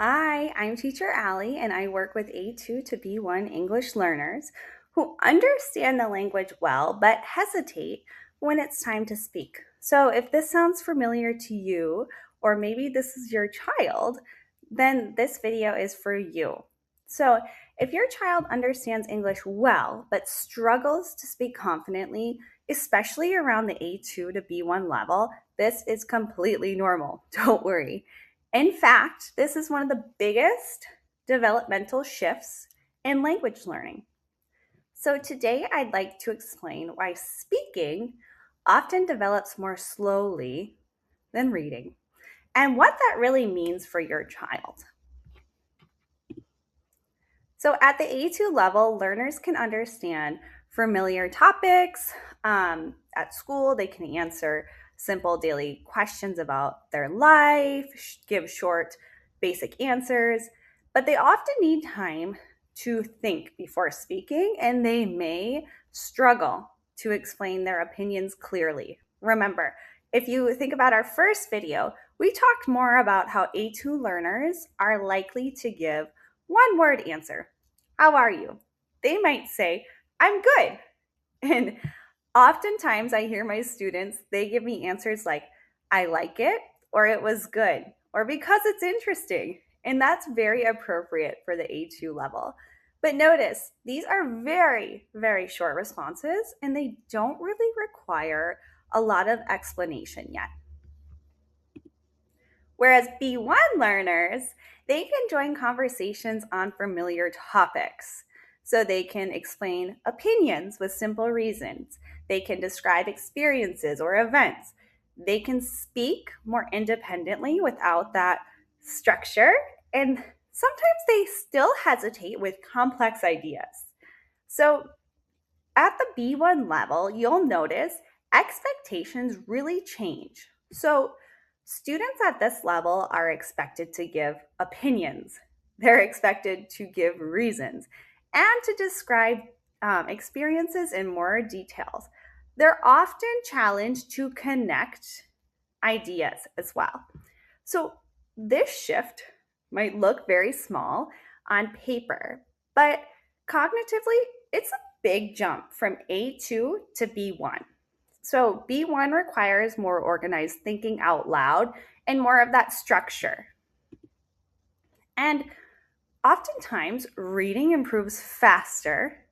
Hi, I'm Teacher Allie, and I work with A2 to B1 English learners who understand the language well but hesitate when it's time to speak. So, if this sounds familiar to you, or maybe this is your child, then this video is for you. So, if your child understands English well but struggles to speak confidently, especially around the A2 to B1 level, this is completely normal. Don't worry. In fact, this is one of the biggest developmental shifts in language learning. So, today I'd like to explain why speaking often develops more slowly than reading and what that really means for your child. So, at the A2 level, learners can understand familiar topics. At school, they can answer simple daily questions about their life, give short, basic answers, but they often need time to think before speaking, and they may struggle to explain their opinions clearly. Remember, if you think about our first video, we talked more about how A2 learners are likely to give one word answer. How are you? They might say, I'm good. And oftentimes I hear my students, they give me answers like, I like it, or it was good, or because it's interesting. And that's very appropriate for the A2 level. But notice, these are very, very short responses, and they don't really require a lot of explanation yet. Whereas B1 learners, they can join conversations on familiar topics. So they can explain opinions with simple reasons. They can describe experiences or events. They can speak more independently without that structure. And sometimes they still hesitate with complex ideas. So at the B1 level, you'll notice expectations really change. So, students at this level are expected to give opinions, they're expected to give reasons, and to describe experiences in more details. They're often challenged to connect ideas as well. So, this shift might look very small on paper, but cognitively, it's a big jump from A2 to B1. So, B1 requires more organized thinking out loud and more of that structure. And oftentimes, reading improves faster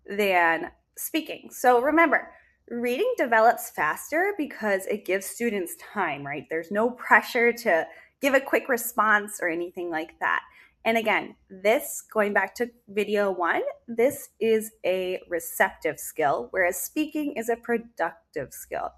than speaking. So, remember, reading develops faster because it gives students time, right? There's no pressure to give a quick response or anything like that. And again, this, going back to video one, this is a receptive skill, whereas speaking is a productive skill.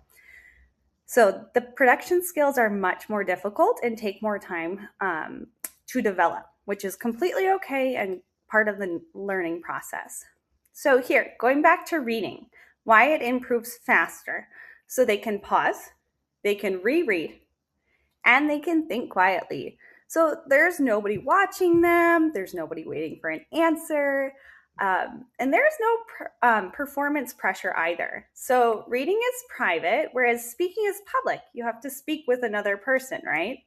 So the production skills are much more difficult and take more time to develop, which is completely okay and part of the learning process. So here, going back to reading, why it improves faster. So they can pause, they can reread, and they can think quietly. So there's nobody watching them, there's nobody waiting for an answer, and there's no performance pressure either. So reading is private, whereas speaking is public. You have to speak with another person, right?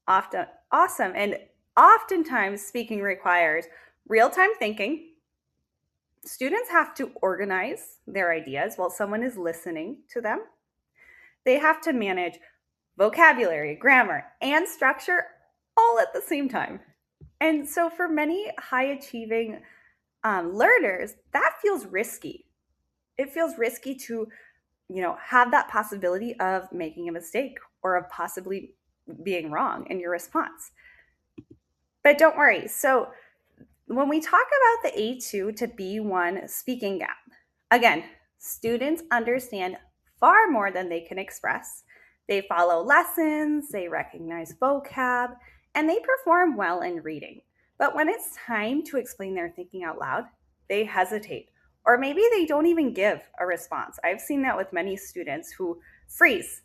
Often, awesome. And oftentimes, speaking requires real time thinking. Students have to organize their ideas while someone is listening to them. They have to manage vocabulary, grammar, and structure all at the same time. And so, for many high achieving learners, that feels risky. It feels risky to, have that possibility of making a mistake or of possibly being wrong in your response. But don't worry. So, when we talk about the A2 to B1 speaking gap, again, students understand far more than they can express. They follow lessons, they recognize vocab, and they perform well in reading. But when it's time to explain their thinking out loud, they hesitate, or maybe they don't even give a response. I've seen that with many students who freeze.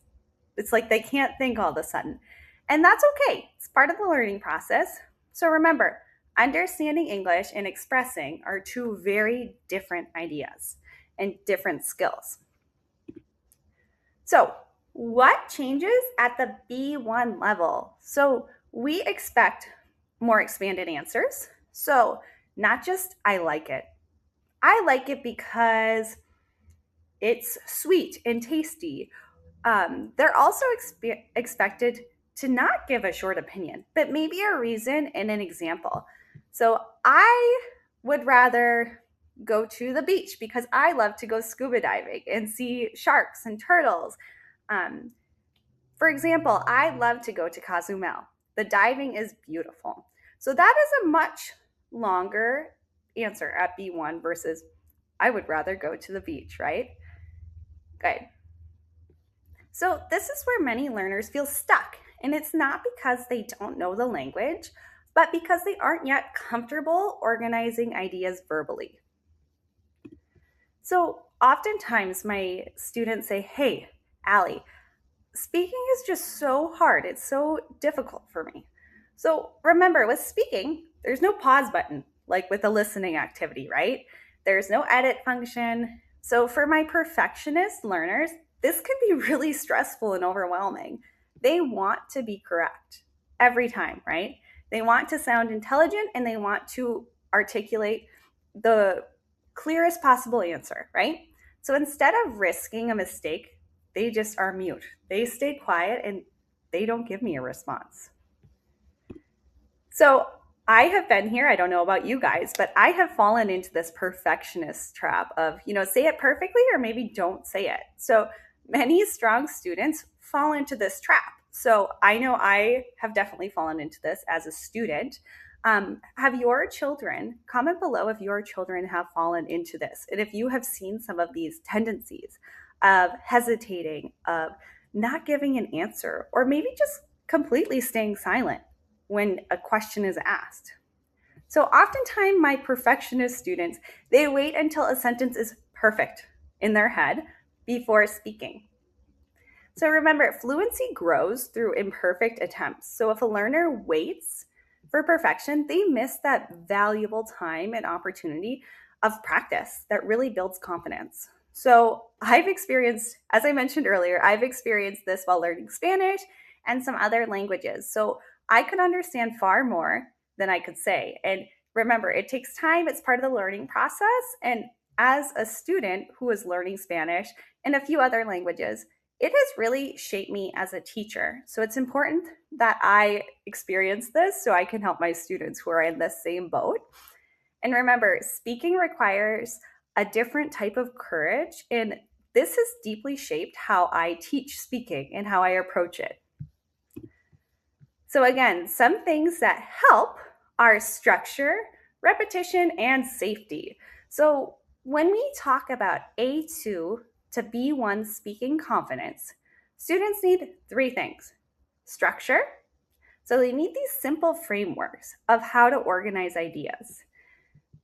It's like they can't think all of a sudden. And that's okay, it's part of the learning process. So remember, understanding English and expressing are two very different ideas and different skills. So, What changes at the B1 level? So we expect more expanded answers. So, not just I like it. I like it because it's sweet and tasty. They're also expected to not give a short opinion, but maybe a reason and an example. So I would rather go to the beach because I love to go scuba diving and see sharks and turtles. Um, for example, I love to go to Cozumel. The diving is beautiful. So that is a much longer answer at B1 versus I would rather go to the beach, right? Good. So, this is where many learners feel stuck, and it's not because they don't know the language, but because they aren't yet comfortable organizing ideas verbally. So, oftentimes my students say, "Hey, Allie, speaking is just so hard. It's so difficult for me." So, remember, with speaking, there's no pause button like with a listening activity, right? There's no edit function. So, for my perfectionist learners, this can be really stressful and overwhelming. They want to be correct every time, right? They want to sound intelligent and they want to articulate the clearest possible answer, right? So instead of risking a mistake, they just are mute. They stay quiet and they don't give me a response. So I have been here. I don't know about you guys, but I have fallen into this perfectionist trap of, say it perfectly or maybe don't say it. So many strong students fall into this trap. So I know I have definitely fallen into this as a student. Have your children, comment below if your children have fallen into this and if you have seen some of these tendencies of hesitating, of not giving an answer, or maybe just completely staying silent when a question is asked. So oftentimes my perfectionist students, they wait until a sentence is perfect in their head before speaking. So remember, fluency grows through imperfect attempts. So if a learner waits for perfection, they miss that valuable time and opportunity of practice that really builds confidence. So I've experienced, as I mentioned earlier, I've experienced this while learning Spanish and some other languages. So I could understand far more than I could say. And remember, it takes time, it's part of the learning process. And as a student who is learning Spanish and a few other languages, it has really shaped me as a teacher. So it's important that I experience this so I can help my students who are in the same boat. And remember, speaking requires a different type of courage, and this has deeply shaped how I teach speaking and how I approach it. So, again, some things that help are structure, repetition, and safety. So, when we talk about A2 to B1 speaking confidence, students need three things: structure. So, they need these simple frameworks of how to organize ideas.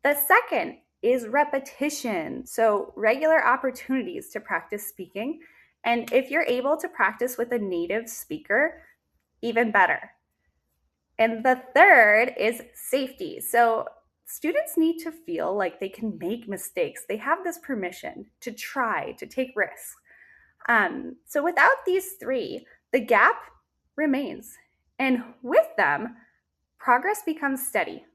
The second is repetition. So, regular opportunities to practice speaking. And if you're able to practice with a native speaker, even better. And the third is safety. So students need to feel like they can make mistakes. They have this permission to try, to take risks. So without these three, the gap remains. And with them, progress becomes steady.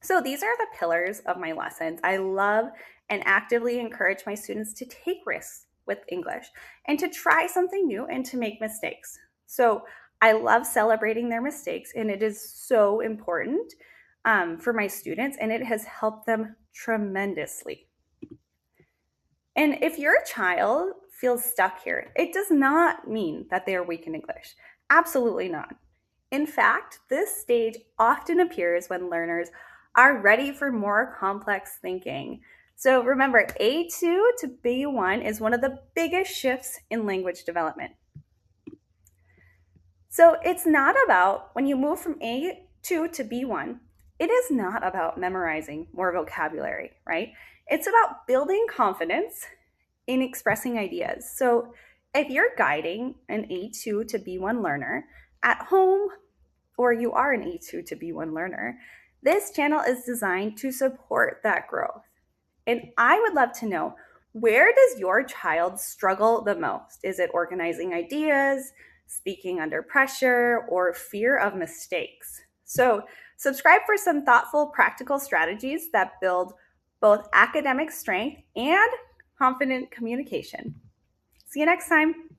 So these are the pillars of my lessons. I love and actively encourage my students to take risks with English and to try something new and to make mistakes. So I love celebrating their mistakes, and it is so important for my students, and it has helped them tremendously. And if your child feels stuck here, it does not mean that they are weak in English. Absolutely not. In fact, this stage often appears when learners are ready for more complex thinking. So remember, A2 to B1 is one of the biggest shifts in language development. So it's not about, when you move from A2 to B1, it is not about memorizing more vocabulary, right? It's about building confidence in expressing ideas. So if you're guiding an A2 to B1 learner at home, or you are an A2 to B1 learner, this channel is designed to support that growth. And I would love to know, Where does your child struggle the most? Is it organizing ideas, speaking under pressure, or fear of mistakes? So, subscribe for some thoughtful, practical strategies that build both academic strength and confident communication. See you next time.